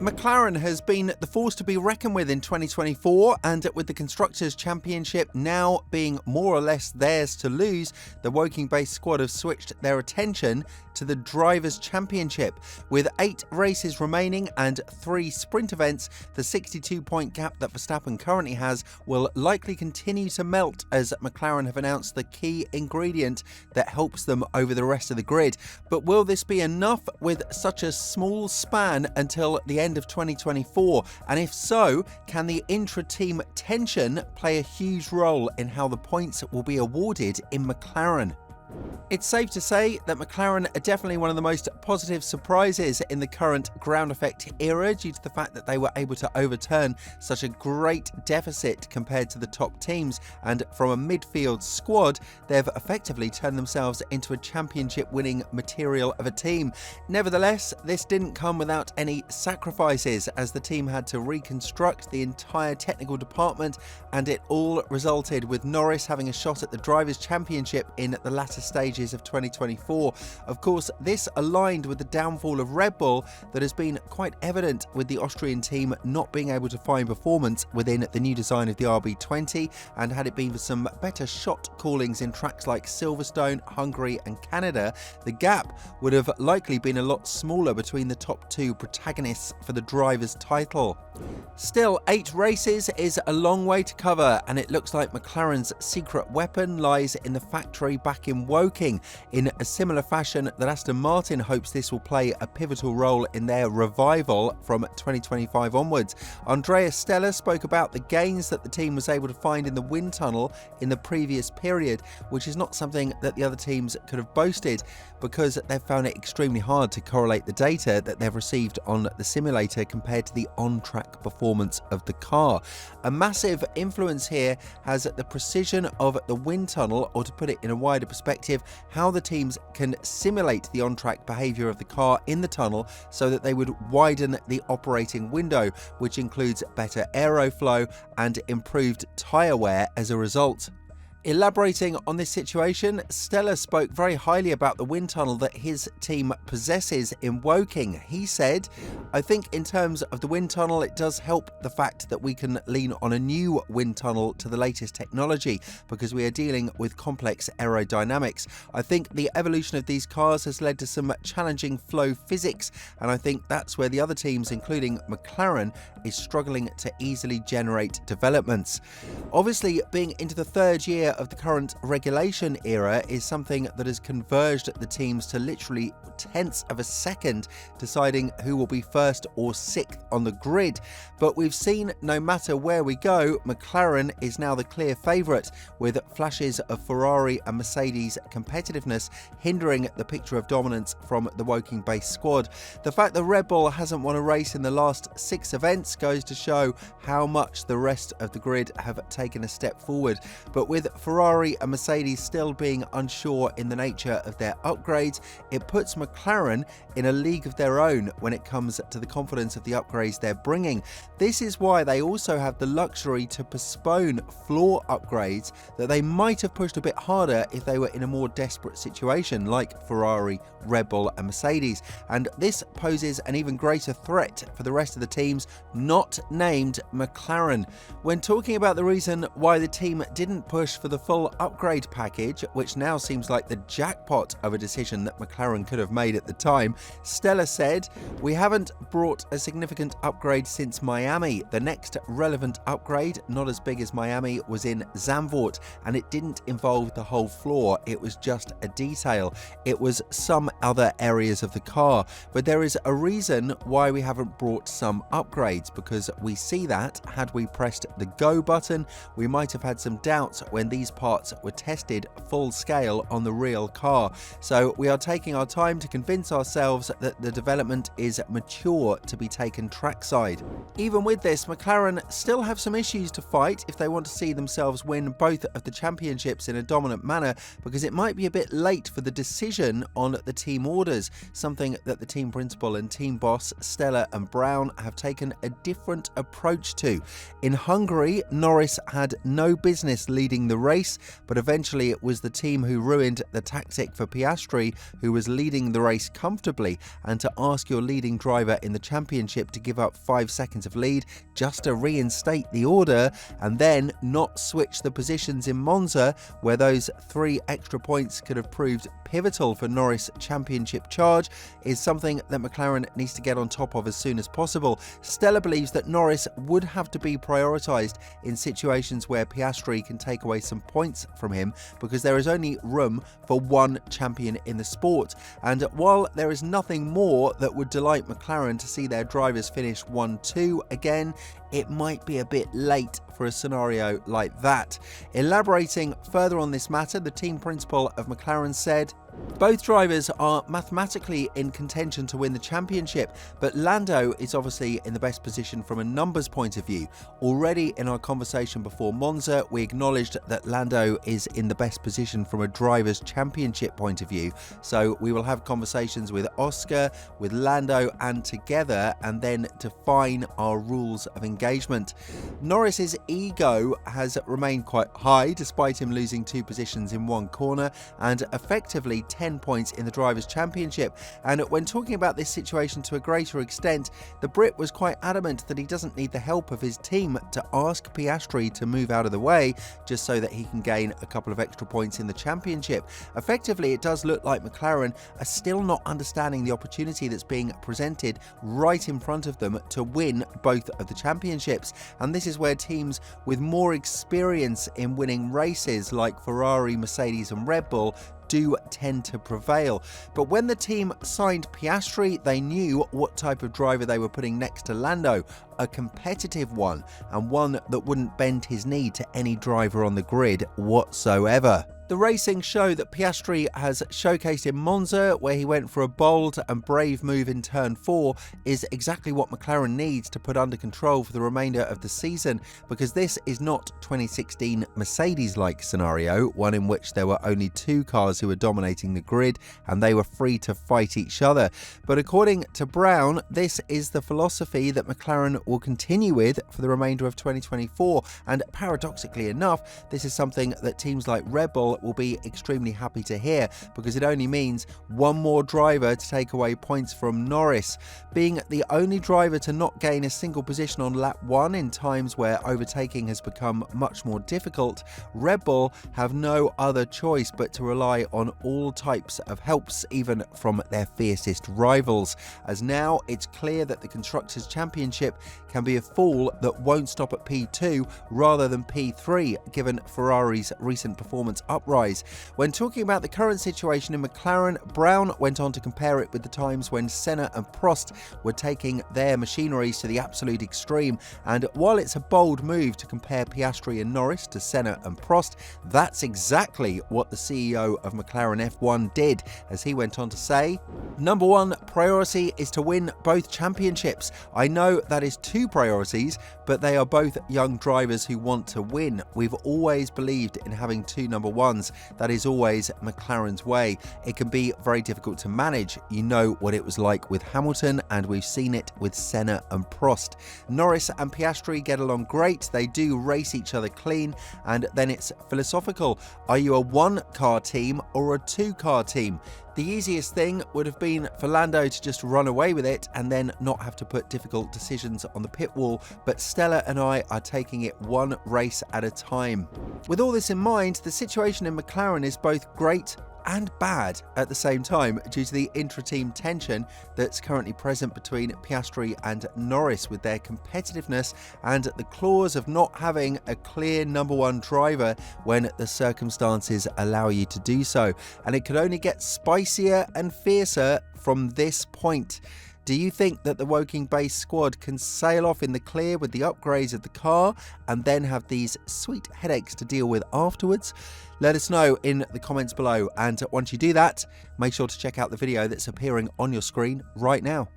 McLaren has been the force to be reckoned with in 2024, and with the Constructors' Championship now being more or less theirs to lose, the Woking-based squad have switched their attention to the Drivers' Championship. With 8 races remaining and 3 sprint events, the 62-point gap that Verstappen currently has will likely continue to melt as McLaren have announced the key ingredient that helps them over the rest of the grid. But will this be enough with such a small span until the end of 2024? And if so, can the intra-team tension play a huge role in how the points will be awarded in McLaren? It's safe to say that McLaren are definitely one of the most positive surprises in the current ground effect era due to the fact that they were able to overturn such a great deficit compared to the top teams, and from a midfield squad they've effectively turned themselves into a championship winning material of a team. Nevertheless, this didn't come without any sacrifices as the team had to reconstruct the entire technical department, and it all resulted with Norris having a shot at the Drivers' Championship in the latter stages of 2024. Of course, this aligned with the downfall of Red Bull that has been quite evident with the Austrian team not being able to find performance within the new design of the RB20, and had it been for some better shot callings in tracks like Silverstone, Hungary and Canada, the gap would have likely been a lot smaller between the top 2 protagonists for the drivers' title. Still, 8 races is a long way to cover, and it looks like McLaren's secret weapon lies in the factory back in Woking, in a similar fashion that Aston Martin hopes this will play a pivotal role in their revival from 2025 onwards. Andreas Stella spoke about the gains that the team was able to find in the wind tunnel in the previous period, which is not something that the other teams could have boasted because they've found it extremely hard to correlate the data that they've received on the simulator compared to the on-track performance of the car. A massive influence here has the precision of the wind tunnel, or to put it in a wider perspective, how the teams can simulate the on-track behaviour of the car in the tunnel so that they would widen the operating window, which includes better aeroflow and improved tyre wear as a result. Elaborating on this situation, Stella spoke very highly about the wind tunnel that his team possesses in Woking. He said, "I think in terms of the wind tunnel, it does help the fact that we can lean on a new wind tunnel to the latest technology because we are dealing with complex aerodynamics. I think the evolution of these cars has led to some challenging flow physics, and I think that's where the other teams, including McLaren, is struggling to easily generate developments." Obviously, being into the 3rd year of the current regulation era is something that has converged the teams to literally tenths of a second deciding who will be 1st or 6th on the grid. But we've seen no matter where we go, McLaren is now the clear favourite, with flashes of Ferrari and Mercedes competitiveness hindering the picture of dominance from the Woking-based squad. The fact that Red Bull hasn't won a race in the last 6 events goes to show how much the rest of the grid have taken a step forward. But with Ferrari and Mercedes still being unsure in the nature of their upgrades, it puts McLaren in a league of their own when it comes to the confidence of the upgrades they're bringing. This is why they also have the luxury to postpone floor upgrades that they might have pushed a bit harder if they were in a more desperate situation like Ferrari, Red Bull and Mercedes. And this poses an even greater threat for the rest of the teams not named McLaren. When talking about the reason why the team didn't push for the full upgrade package, which now seems like the jackpot of a decision that McLaren could have made at the time, Stella said, "We haven't brought a significant upgrade since Miami. The next relevant upgrade, not as big as Miami, was in Zandvoort, and it didn't involve the whole floor. It was just a detail. It was some other areas of the car. But there is a reason why we haven't brought some upgrades, because we see that had we pressed the go button, we might have had some doubts when these parts were tested full scale on the real car. So we are taking our time to convince ourselves that the development is mature to be taken trackside." Even with this, McLaren still have some issues to fight if they want to see themselves win both of the championships in a dominant manner, because it might be a bit late for the decision on the team orders, something that the team principal and team boss Stella and Brown have taken a different approach to. In Hungary, Norris had no business leading the race, but eventually it was the team who ruined the tactic for Piastri, who was leading the race comfortably, and to ask your leading driver in the championship to give up 5 seconds of lead just to reinstate the order and then not switch the positions in Monza, where those 3 extra points could have proved pivotal for Norris' championship charge, is something that McLaren needs to get on top of as soon as possible. Stella believes that Norris would have to be prioritised in situations where Piastri can take away some points from him, because there is only room for one champion in the sport. And while there is nothing more that would delight McLaren to see their drivers finish 1-2 again, it might be a bit late for a scenario like that. Elaborating further on this matter, the team principal of McLaren said, "Both drivers are mathematically in contention to win the championship, but Lando is obviously in the best position from a numbers point of view. Already in our conversation before Monza, we acknowledged that Lando is in the best position from a driver's championship point of view. So we will have conversations with Oscar, with Lando, and together, and then define our rules of engagement." Norris's ego has remained quite high despite him losing 2 positions in one corner and effectively 10 points in the Drivers' Championship. And when talking about this situation to a greater extent, the Brit was quite adamant that he doesn't need the help of his team to ask Piastri to move out of the way just so that he can gain a couple of extra points in the championship. Effectively, it does look like McLaren are still not understanding the opportunity that's being presented right in front of them to win both of the championships. And this is where teams with more experience in winning races like Ferrari, Mercedes and Red Bull do tend to prevail. But when the team signed Piastri, they knew what type of driver they were putting next to Lando, a competitive one, and one that wouldn't bend his knee to any driver on the grid whatsoever. The racing show that Piastri has showcased in Monza, where he went for a bold and brave move in turn 4, is exactly what McLaren needs to put under control for the remainder of the season, because this is not 2016 Mercedes-like scenario, one in which there were only 2 cars who were dominating the grid and they were free to fight each other. But according to Brown, this is the philosophy that McLaren will continue with for the remainder of 2024, and paradoxically enough, this is something that teams like Red Bull will be extremely happy to hear, because it only means one more driver to take away points from Norris. Being the only driver to not gain a single position on lap 1 in times where overtaking has become much more difficult, Red Bull have no other choice but to rely on all types of helps, even from their fiercest rivals, as now it's clear that the Constructors' Championship can be a fall that won't stop at P2 rather than P3, given Ferrari's recent performance uprise. When talking about the current situation in McLaren, Brown went on to compare it with the times when Senna and Prost were taking their machineries to the absolute extreme, and while it's a bold move to compare Piastri and Norris to Senna and Prost, that's exactly what the CEO of McLaren F1 did, as he went on to say, "Number 1 priority is to win both championships. I know that is 2 priorities, but they are both young drivers who want to win. We've always believed in having 2 number 1s. That is always McLaren's way. It can be very difficult to manage. You know what it was like with Hamilton, and we've seen it with Senna and Prost. Norris and Piastri get along great. They do race each other clean, and then it's philosophical. Are you a 1-car team or a 2-car team? The easiest thing would have been for Lando to just run away with it and then not have to put difficult decisions on the pit wall, but Stella and I are taking it 1 race at a time." With all this in mind, the situation in McLaren is both great and bad at the same time due to the intra-team tension that's currently present between Piastri and Norris, with their competitiveness and the clause of not having a clear number 1 driver when the circumstances allow you to do so. And it could only get spicier and fiercer from this point. Do you think that the Woking-based squad can sail off in the clear with the upgrades of the car and then have these sweet headaches to deal with afterwards? Let us know in the comments below, and once you do that, make sure to check out the video that's appearing on your screen right now.